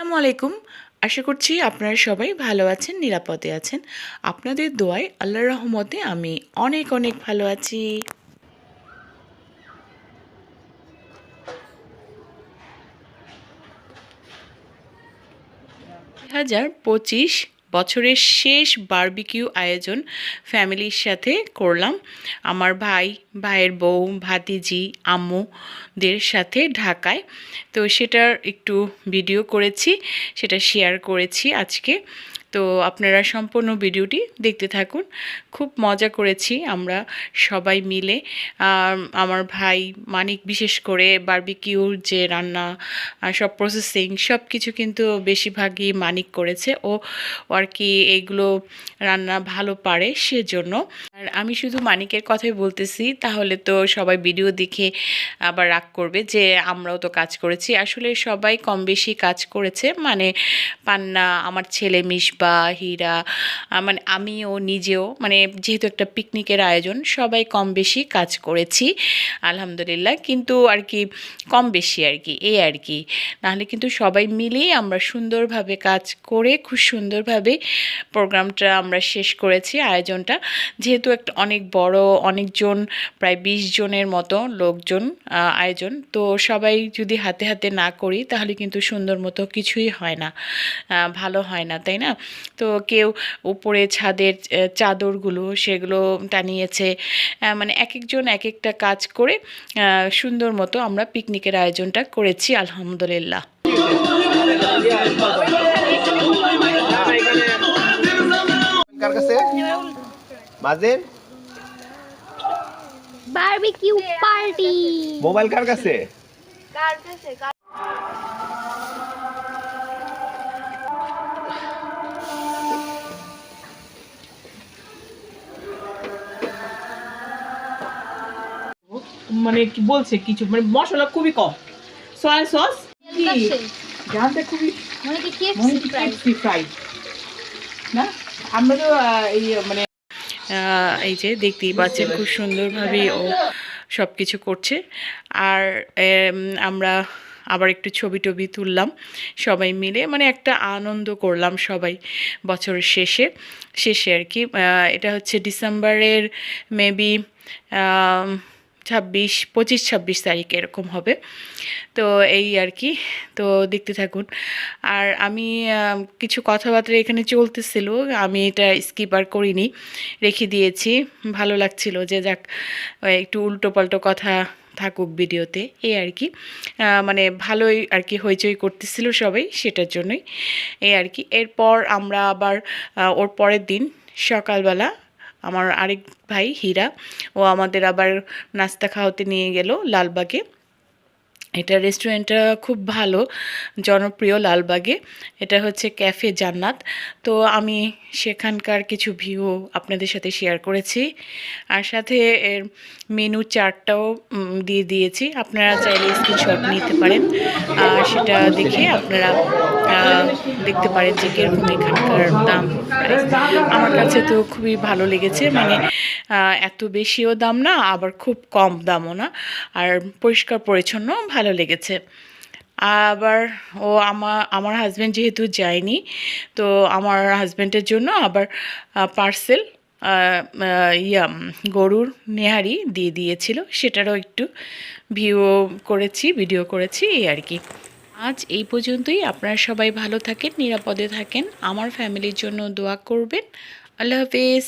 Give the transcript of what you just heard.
আসসালামু আলাইকুম। আশা করছি আপনারা সবাই ভালো আছেন, নিরাপদে আছেন। আপনাদের দোয়ায় আল্লাহর রহমতে আমি অনেক অনেক ভালো আছি। 2025 বছরের শেষ বারবিকিউ আয়োজন ফ্যামিলির সাথে করলাম। আমার ভাইয়ের বউ, ভাতিজি, আম্মুদের সাথে ঢাকায়। তো সেটার একটু ভিডিও করেছি, সেটা শেয়ার করেছি আজকে। তো আপনারা সম্পূর্ণ ভিডিওটি দেখতে থাকুন। খুব মজা করেছি আমরা সবাই মিলে। আমার ভাই মানিক বিশেষ করে বারবিকিউর যে রান্না, সব প্রসেসিং সব কিছু কিন্তু বেশিরভাগই মানিক করেছে। ও আর কি এগুলো রান্না ভালো পারে সেজন্য। আর আমি শুধু মানিকের কথাই বলতেছি, তাহলে তো সবাই ভিডিও দেখে আবার রাগ করবে যে আমরাও তো কাজ করেছি। আসলে সবাই কম বেশি কাজ করেছে, মানে পান্না, আমার ছেলে মিশবা, হীরা, মানে আমিও নিজেও, মানে যেহেতু একটা পিকনিকের আয়োজন সবাই কম বেশি কাজ করেছি আলহামদুলিল্লাহ। কিন্তু আর কি কম বেশি আর কি, এই আর কি। নাহলে কিন্তু সবাই মিলেই আমরা সুন্দরভাবে কাজ করে খুব সুন্দরভাবে প্রোগ্রামটা আমরা শেষ করেছি, আয়োজনটা। যেহেতু একটা অনেক বড়, অনেকজন, প্রায় 20 জনের মতো লোকজন আয়োজন, তো সবাই যদি হাতে হাতে না করি তাহলে কিন্তু সুন্দর মতো কিছুই হয় না, ভালো হয় না, তাই না? তো কেউ উপরে ছাদের চাদরগুলো সেগুলো টানিয়েছে, মানে এক একজন এক একটা কাজ করে সুন্দর মতো আমরা পিকনিকের আয়োজনটা করেছি আলহামদুলিল্লাহ। কার কাছে মাজিদ বারবিকিউ পার্টি। মোবাইল কার কাছে? মানে কি বলছে কিছু, মানে মশলা খুবই কম, সয়া সস কি জানতে খুবই মানে কি কেএফসি ফ্রাই না। আমরা তো এই মানে এই যে দেখতেই পাচ্ছেন খুব সুন্দরভাবে ও সব কিছু করছে। আর আমরা আবার একটু ছবি টবি তুললাম সবাই মিলে, মানে একটা আনন্দ করলাম সবাই বছরের শেষে শেষে আর কি। এটা হচ্ছে ডিসেম্বরের মেবি 25-26 তারিখ এরকম হবে। তো এই আর কি, তো দেখতে থাকুন। আর আমি কিছু কথাবার্তা এখানে চলতেছিল, আমি এটা স্কিপ আর করিনি, রেখে দিয়েছি। ভালো লাগছিল যে যাক একটু উল্টো পাল্টো কথা থাকুক ভিডিওতে, এই আর কি। মানে ভালোই আর কি হইচই করতেছিল সবাই, সেটার জন্যই এই আর কি। এরপর আমরা আবার ওর পরের দিন সকালবেলা আমার আরেক ভাই হীরা, ও আমাদের আবার নাস্তা খাওয়াতে নিয়ে গেল লালবাগে। এটা রেস্টুরেন্টটা খুব ভালো, জনপ্রিয় লালবাগে। এটা হচ্ছে ক্যাফে জান্নাত। তো আমি সেখানকার কিছু ভিউ আপনাদের সাথে শেয়ার করেছি, আর সাথে এর মেনু চার্টটাও দিয়ে দিয়েছি। আপনারা চাইলে স্ক্রিনশট নিতে পারেন, সেটা দেখে আপনারা দেখতে পারেন যে কীরকম এখানকার দাম প্রাইস। আমার কাছে তো খুবই ভালো লেগেছে, মানে এত বেশিও দাম না, আবার খুব কম দামও না, আর পরিষ্কার পরিচ্ছন্ন, ভালো লেগেছে। আবার আমার হাজব্যান্ড যেহেতু যায়নি, তো আমার হাজব্যান্ডের জন্য আবার পার্সেল গরুর নেহারি দিয়ে দিয়েছিল, সেটারও একটু ভিডিও করেছি এই আর কি। আজ এই পর্যন্তই। আপনারা সবাই ভালো থাকেন, নিরাপদে থাকেন, আমার ফ্যামিলির জন্য দোয়া করবেন। আল্লাহ হাফেজ।